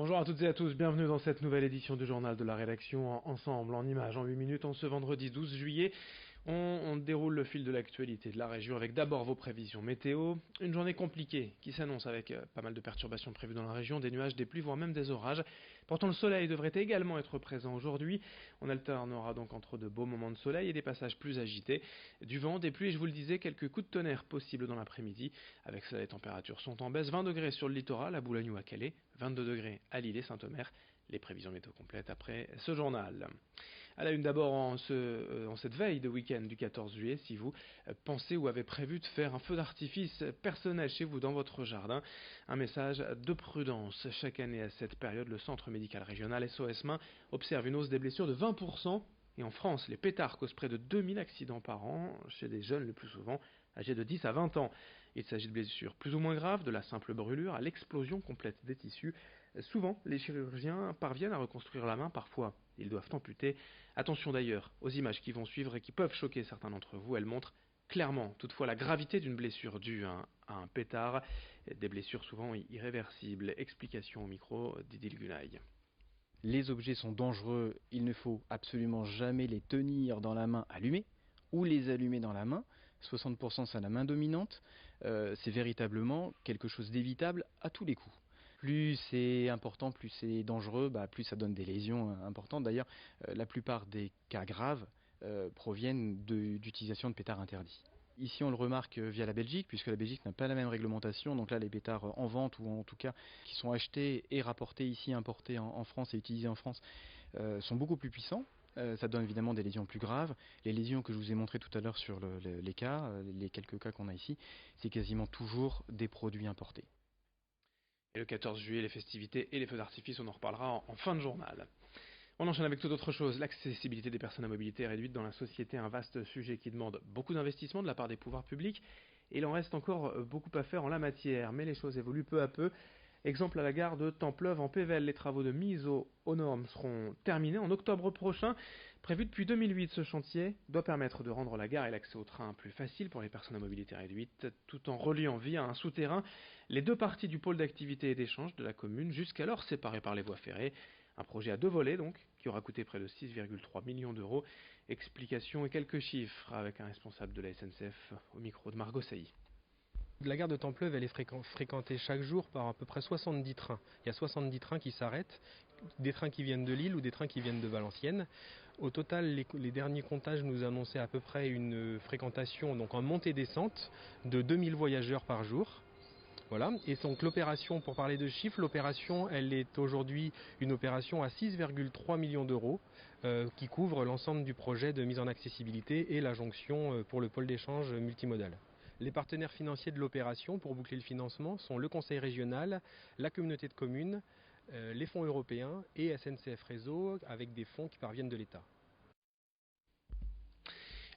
Bonjour à toutes et à tous, bienvenue dans cette nouvelle édition du journal de la rédaction ensemble en images en 8 minutes en ce vendredi 12 juillet. On déroule le fil de l'actualité de la région avec d'abord vos prévisions météo. Une journée compliquée qui s'annonce avec pas mal de perturbations prévues dans la région, des nuages, des pluies, voire même des orages. Pourtant le soleil devrait également être présent aujourd'hui. On alternera donc entre de beaux moments de soleil et des passages plus agités. Du vent, des pluies et je vous le disais, quelques coups de tonnerre possibles dans l'après-midi. Avec cela les températures sont en baisse, 20 degrés sur le littoral à Boulogne ou à Calais, 22 degrés à Lille et Saint-Omer. Les prévisions météo complètes après ce journal. À la une d'abord en cette veille de week-end du 14 juillet, si vous pensez ou avez prévu de faire un feu d'artifice personnel chez vous dans votre jardin, un message de prudence. Chaque année à cette période, le centre médical régional SOS Main observe une hausse des blessures de 20%. Et en France, les pétards causent près de 2000 accidents par an, chez des jeunes le plus souvent, âgés de 10 à 20 ans. Il s'agit de blessures plus ou moins graves, de la simple brûlure à l'explosion complète des tissus. Souvent, les chirurgiens parviennent à reconstruire la main, parfois ils doivent amputer. Attention d'ailleurs aux images qui vont suivre et qui peuvent choquer certains d'entre vous, elles montrent clairement toutefois la gravité d'une blessure due à un pétard, des blessures souvent irréversibles. Explication au micro d'Idil Gunay. Les objets sont dangereux, il ne faut absolument jamais les tenir dans la main allumée ou les allumer dans la main. 60% c'est la main dominante, c'est véritablement quelque chose d'évitable à tous les coups. Plus c'est important, plus c'est dangereux, plus ça donne des lésions importantes. D'ailleurs, la plupart des cas graves proviennent d'utilisation de pétards interdits. Ici, on le remarque via la Belgique, puisque la Belgique n'a pas la même réglementation. Donc là, les pétards en vente, ou en tout cas qui sont achetés et rapportés ici, importés en France et utilisés en France, sont beaucoup plus puissants. Ça donne évidemment des lésions plus graves. Les lésions que je vous ai montrées tout à l'heure sur les cas, les quelques cas qu'on a ici, c'est quasiment toujours des produits importés. Et le 14 juillet, les festivités et les feux d'artifice, on en reparlera en fin de journal. On enchaîne avec toute autre chose. L'accessibilité des personnes à mobilité réduite dans la société, un vaste sujet qui demande beaucoup d'investissement de la part des pouvoirs publics. Et il en reste encore beaucoup à faire en la matière, mais les choses évoluent peu à peu. Exemple à la gare de Templeuve en Pével, les travaux de mise aux normes seront terminés en octobre prochain. Prévu depuis 2008, ce chantier doit permettre de rendre la gare et l'accès au train plus facile pour les personnes à mobilité réduite, tout en reliant via un souterrain les deux parties du pôle d'activité et d'échange de la commune, jusqu'alors séparées par les voies ferrées. Un projet à deux volets donc, qui aura coûté près de 6,3 millions d'euros. Explications et quelques chiffres avec un responsable de la SNCF au micro de Margot Sailly. La gare de Templeuve, elle est fréquentée chaque jour par à peu près 70 trains. Il y a 70 trains qui s'arrêtent, des trains qui viennent de Lille ou des trains qui viennent de Valenciennes. Au total, les derniers comptages nous annonçaient à peu près une fréquentation, donc en montée-descente, de 2000 voyageurs par jour. Voilà. Et donc l'opération, pour parler de chiffres, l'opération, elle est aujourd'hui une opération à 6,3 millions d'euros qui couvre l'ensemble du projet de mise en accessibilité et la jonction pour le pôle d'échange multimodal. Les partenaires financiers de l'opération pour boucler le financement sont le Conseil régional, la communauté de communes, les fonds européens et SNCF Réseau avec des fonds qui parviennent de l'État.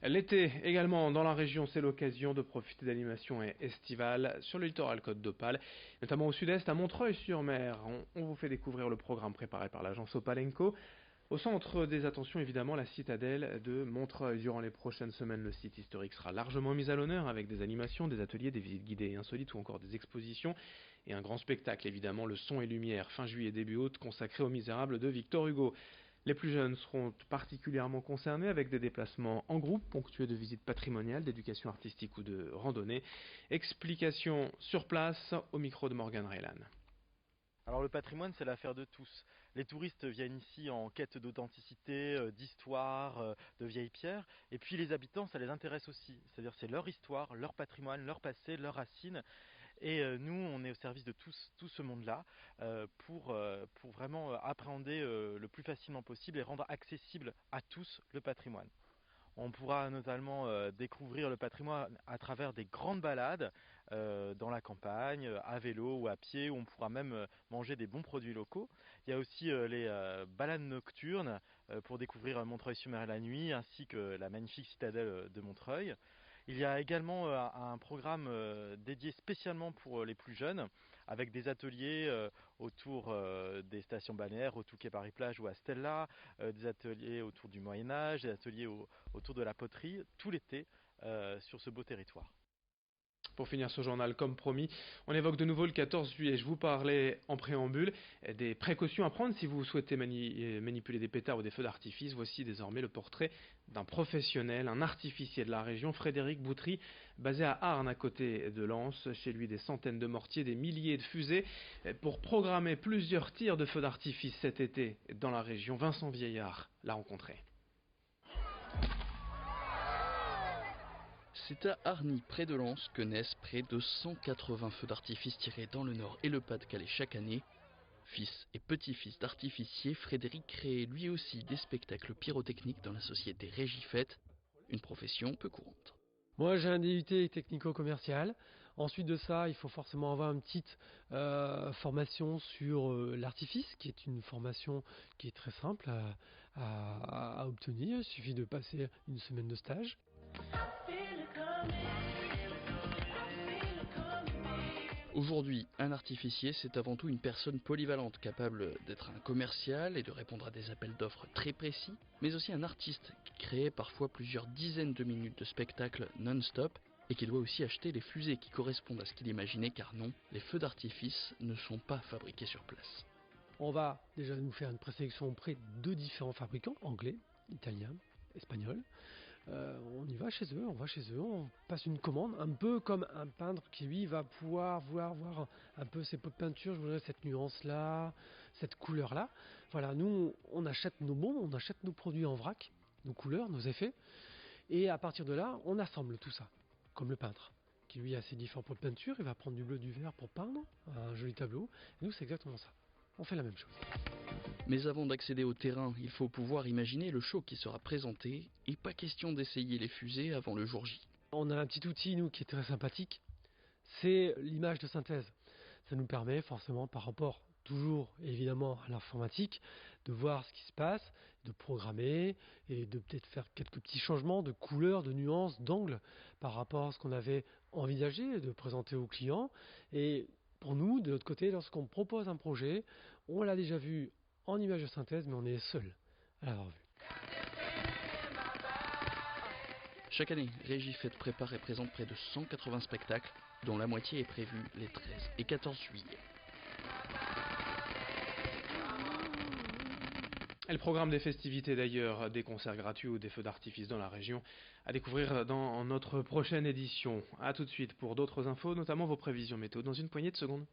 L'été également dans la région, c'est l'occasion de profiter d'animations estivales sur le littoral Côte d'Opale, notamment au sud-est à Montreuil-sur-Mer. On vous fait découvrir le programme préparé par l'agence Opalenco. Au centre des attentions, évidemment, la citadelle de Montreuil. Durant les prochaines semaines, le site historique sera largement mis à l'honneur avec des animations, des ateliers, des visites guidées et insolites ou encore des expositions et un grand spectacle, évidemment, le son et lumière, fin juillet, début août, consacré aux Misérables de Victor Hugo. Les plus jeunes seront particulièrement concernés avec des déplacements en groupe, ponctués de visites patrimoniales, d'éducation artistique ou de randonnée. Explication sur place au micro de Morgan Raylan. Alors le patrimoine, c'est l'affaire de tous. Les touristes viennent ici en quête d'authenticité, d'histoire, de vieilles pierres. Et puis les habitants, ça les intéresse aussi. C'est-à-dire c'est leur histoire, leur patrimoine, leur passé, leurs racines. Et nous, on est au service de tout ce monde-là pour vraiment appréhender le plus facilement possible et rendre accessible à tous le patrimoine. On pourra notamment découvrir le patrimoine à travers des grandes balades dans la campagne, à vélo ou à pied, où on pourra même manger des bons produits locaux. Il y a aussi les balades nocturnes pour découvrir Montreuil-sur-Mer la nuit, ainsi que la magnifique citadelle de Montreuil. Il y a également un programme dédié spécialement pour les plus jeunes, avec des ateliers autour des stations balnéaires, au Touquet Paris-Plage ou à Stella, des ateliers autour du Moyen-Âge, des ateliers autour de la poterie, tout l'été sur ce beau territoire. Pour finir ce journal, comme promis, on évoque de nouveau le 14 juillet. Je vous parlais en préambule des précautions à prendre si vous souhaitez manipuler des pétards ou des feux d'artifice. Voici désormais le portrait d'un professionnel, un artificier de la région, Frédéric Boutry, basé à Arnes à côté de Lens. Chez lui, des centaines de mortiers, des milliers de fusées pour programmer plusieurs tirs de feux d'artifice cet été dans la région. Vincent Vieillard l'a rencontré. C'est à Arny, près de Lens, que naissent près de 180 feux d'artifice tirés dans le Nord et le Pas-de-Calais chaque année. Fils et petit-fils d'artificier, Frédéric crée lui aussi des spectacles pyrotechniques dans la société Régifette, une profession peu courante. Moi j'ai un DUT technico-commercial. Ensuite de ça, il faut forcément avoir une petite formation sur l'artifice, qui est une formation qui est très simple à obtenir. Il suffit de passer une semaine de stage. Aujourd'hui, un artificier, c'est avant tout une personne polyvalente, capable d'être un commercial et de répondre à des appels d'offres très précis, mais aussi un artiste qui crée parfois plusieurs dizaines de minutes de spectacle non-stop et qui doit aussi acheter les fusées qui correspondent à ce qu'il imaginait, car non, les feux d'artifice ne sont pas fabriqués sur place. On va déjà nous faire une présélection auprès de différents fabricants, anglais, italiens, espagnols. On y va chez eux, on passe une commande, un peu comme un peintre qui lui va pouvoir voir un peu ses pots de peinture, je voudrais cette nuance-là, cette couleur-là. Voilà, nous on achète nos bombes, on achète nos produits en vrac, nos couleurs, nos effets, et à partir de là, on assemble tout ça, comme le peintre, qui lui a ses différents pots de peinture, il va prendre du bleu, du vert pour peindre un joli tableau, et nous c'est exactement ça, on fait la même chose. Mais avant d'accéder au terrain, il faut pouvoir imaginer le show qui sera présenté, et pas question d'essayer les fusées avant le jour J. On a un petit outil, nous, qui est très sympathique, c'est l'image de synthèse. Ça nous permet forcément, par rapport toujours évidemment à l'informatique, de voir ce qui se passe, de programmer et de peut-être faire quelques petits changements de couleurs, de nuances, d'angles par rapport à ce qu'on avait envisagé de présenter aux clients. Et pour nous, de l'autre côté, lorsqu'on propose un projet, on l'a déjà vu en image de synthèse, mais on est seul à l'avoir vu. Chaque année, Régifette prépare et présente près de 180 spectacles, dont la moitié est prévue les 13 et 14 juillet. Et le programme des festivités d'ailleurs, des concerts gratuits ou des feux d'artifice dans la région, à découvrir dans notre prochaine édition. A tout de suite pour d'autres infos, notamment vos prévisions météo dans une poignée de secondes.